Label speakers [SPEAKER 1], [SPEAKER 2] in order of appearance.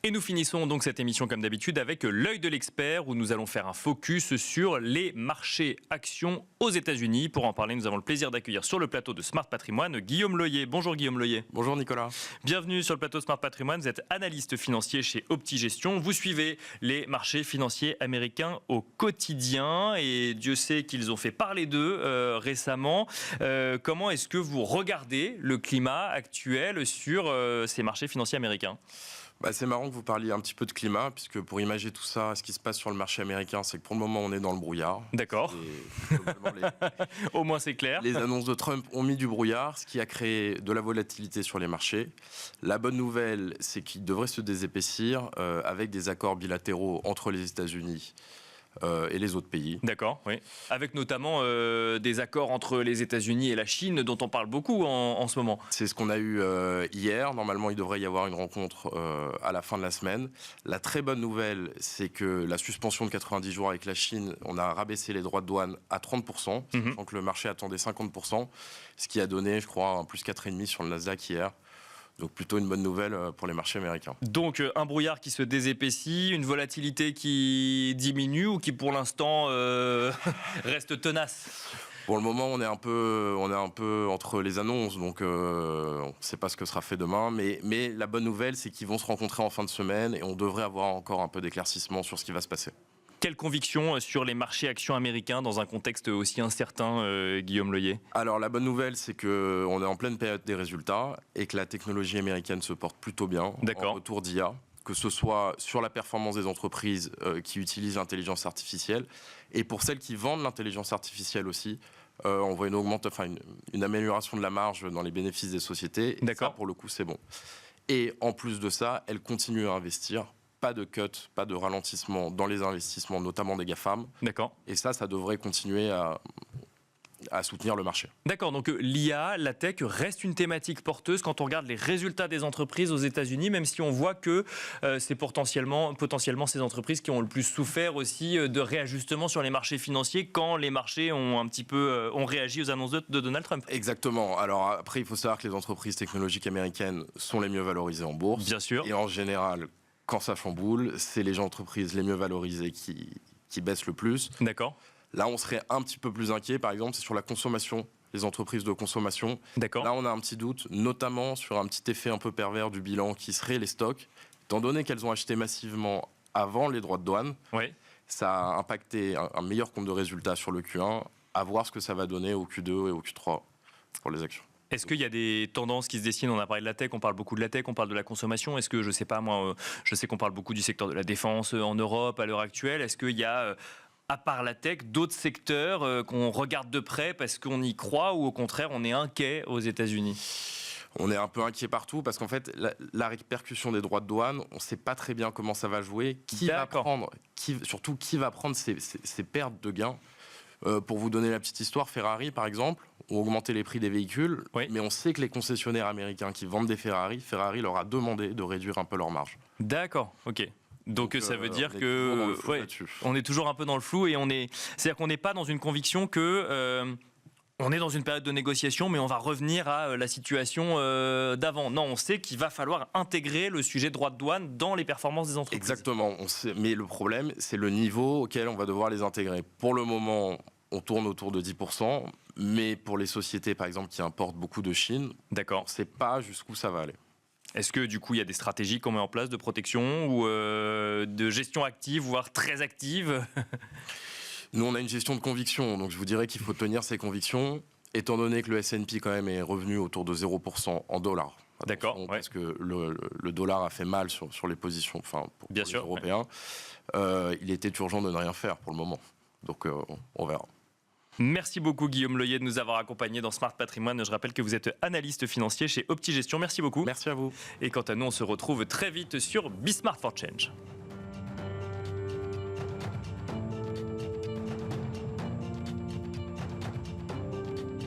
[SPEAKER 1] Et nous finissons donc cette émission comme d'habitude avec l'œil de l'expert où nous allons faire un focus sur les marchés actions aux États-Unis. Pour en parler, nous avons le plaisir d'accueillir sur le plateau de Smart Patrimoine Guillaume Loyer. Bonjour Guillaume Loyer.
[SPEAKER 2] Bonjour Nicolas.
[SPEAKER 1] Bienvenue sur le plateau de Smart Patrimoine. Vous êtes analyste financier chez Optigestion. Vous suivez les marchés financiers américains au quotidien et Dieu sait qu'ils ont fait parler d'eux récemment. Comment est-ce que vous regardez le climat actuel sur ces marchés financiers américains ?
[SPEAKER 2] C'est marrant que vous parliez un petit peu de climat, puisque pour imager tout ça, ce qui se passe sur le marché américain, c'est que pour le moment, on est dans le brouillard.
[SPEAKER 1] D'accord. Au moins, c'est clair.
[SPEAKER 2] Les annonces de Trump ont mis du brouillard, ce qui a créé de la volatilité sur les marchés. La bonne nouvelle, c'est qu'il devrait se désépaissir avec des accords bilatéraux entre les États-Unis et les autres pays.
[SPEAKER 1] D'accord, oui. Avec notamment des accords entre les États-Unis et la Chine, dont on parle beaucoup en ce moment.
[SPEAKER 2] C'est ce qu'on a eu hier. Normalement, il devrait y avoir une rencontre à la fin de la semaine. La très bonne nouvelle, c'est que la suspension de 90 jours avec la Chine, on a rabaissé les droits de douane à 30%, sachant que le marché attendait 50%, ce qui a donné, je crois, un plus 4,5 sur le Nasdaq hier. Donc plutôt une bonne nouvelle pour les marchés américains.
[SPEAKER 1] Donc un brouillard qui se désépaissit, une volatilité qui diminue ou qui pour l'instant reste tenace ?
[SPEAKER 2] Pour le moment, on est un peu entre les annonces, donc on ne sait pas ce que sera fait demain. Mais la bonne nouvelle, c'est qu'ils vont se rencontrer en fin de semaine et on devrait avoir encore un peu d'éclaircissement sur ce qui va se passer.
[SPEAKER 1] Quelle conviction sur les marchés actions américains dans un contexte aussi incertain, Guillaume Loyer ?
[SPEAKER 2] Alors la bonne nouvelle, c'est qu'on est en pleine période des résultats et que la technologie américaine se porte plutôt bien.
[SPEAKER 1] D'accord.
[SPEAKER 2] En retour d'IA, que ce soit sur la performance des entreprises qui utilisent l'intelligence artificielle et pour celles qui vendent l'intelligence artificielle aussi. On voit une amélioration de la marge dans les bénéfices des sociétés.
[SPEAKER 1] D'accord.
[SPEAKER 2] Ça, pour le coup, c'est bon. Et en plus de ça, elles continuent à investir. Pas de cut, pas de ralentissement dans les investissements, notamment des GAFAM.
[SPEAKER 1] D'accord.
[SPEAKER 2] Et ça devrait continuer à soutenir le marché.
[SPEAKER 1] D'accord, donc l'IA, la tech reste une thématique porteuse quand on regarde les résultats des entreprises aux États-Unis, même si on voit que c'est potentiellement ces entreprises qui ont le plus souffert aussi de réajustement sur les marchés financiers quand les marchés ont ont réagi aux annonces de Donald Trump.
[SPEAKER 2] Exactement. Alors après, il faut savoir que les entreprises technologiques américaines sont les mieux valorisées en bourse.
[SPEAKER 1] Bien sûr.
[SPEAKER 2] Et en général, quand ça chamboule, c'est les entreprises les mieux valorisées qui baissent le plus.
[SPEAKER 1] D'accord.
[SPEAKER 2] Là, on serait un petit peu plus inquiet, par exemple, c'est sur la consommation, les entreprises de consommation.
[SPEAKER 1] D'accord.
[SPEAKER 2] Là, on a un petit doute, notamment sur un petit effet un peu pervers du bilan qui serait les stocks. Étant donné qu'elles ont acheté massivement avant les droits de douane,
[SPEAKER 1] Oui.
[SPEAKER 2] ça a impacté un meilleur compte de résultats sur le Q1, à voir ce que ça va donner au Q2 et au Q3 pour les actions.
[SPEAKER 1] Est-ce qu'il y a des tendances qui se dessinent ? On a parlé de la tech, on parle beaucoup de la tech, on parle de la consommation. Est-ce que, je sais pas moi, je sais qu'on parle beaucoup du secteur de la défense en Europe à l'heure actuelle. Est-ce qu'il y a, à part la tech, d'autres secteurs qu'on regarde de près parce qu'on y croit ou au contraire on est inquiet aux États-Unis ?
[SPEAKER 2] On est un peu inquiet partout parce qu'en fait, la répercussion des droits de douane, on ne sait pas très bien comment ça va jouer. Qui va prendre ces pertes de gains. Pour vous donner la petite histoire, Ferrari, par exemple, ont augmenté les prix des véhicules,
[SPEAKER 1] oui.
[SPEAKER 2] Mais on sait que les concessionnaires américains qui vendent des Ferrari leur a demandé de réduire un peu leur marge.
[SPEAKER 1] D'accord, ok. Donc ça veut dire que on est toujours un peu dans le flou et c'est-à-dire qu'on n'est pas dans une conviction que on est dans une période de négociation, mais on va revenir à la situation d'avant. Non, on sait qu'il va falloir intégrer le sujet droit de douane dans les performances des entreprises.
[SPEAKER 2] Exactement, mais le problème, c'est le niveau auquel on va devoir les intégrer. Pour le moment, on tourne autour de 10%, mais pour les sociétés, par exemple, qui importent beaucoup de Chine,
[SPEAKER 1] d'accord.
[SPEAKER 2] On ne sait pas jusqu'où ça va aller.
[SPEAKER 1] Est-ce que du coup il y a des stratégies qu'on met en place de protection ou de gestion active, voire très active ?
[SPEAKER 2] Nous, on a une gestion de conviction, donc je vous dirais qu'il faut tenir ses convictions, étant donné que le S&P quand même est revenu autour de 0% en dollars.
[SPEAKER 1] D'accord.
[SPEAKER 2] Parce que le dollar a fait mal sur les positions, pour les Européens. Il était urgent de ne rien faire pour le moment, donc on verra.
[SPEAKER 1] Merci beaucoup Guillaume Loyer de nous avoir accompagnés dans Smart Patrimoine. Je rappelle que vous êtes analyste financier chez Optigestion. Merci beaucoup.
[SPEAKER 2] Merci à vous.
[SPEAKER 1] Et quant à nous, on se retrouve très vite sur Be Smart for Change.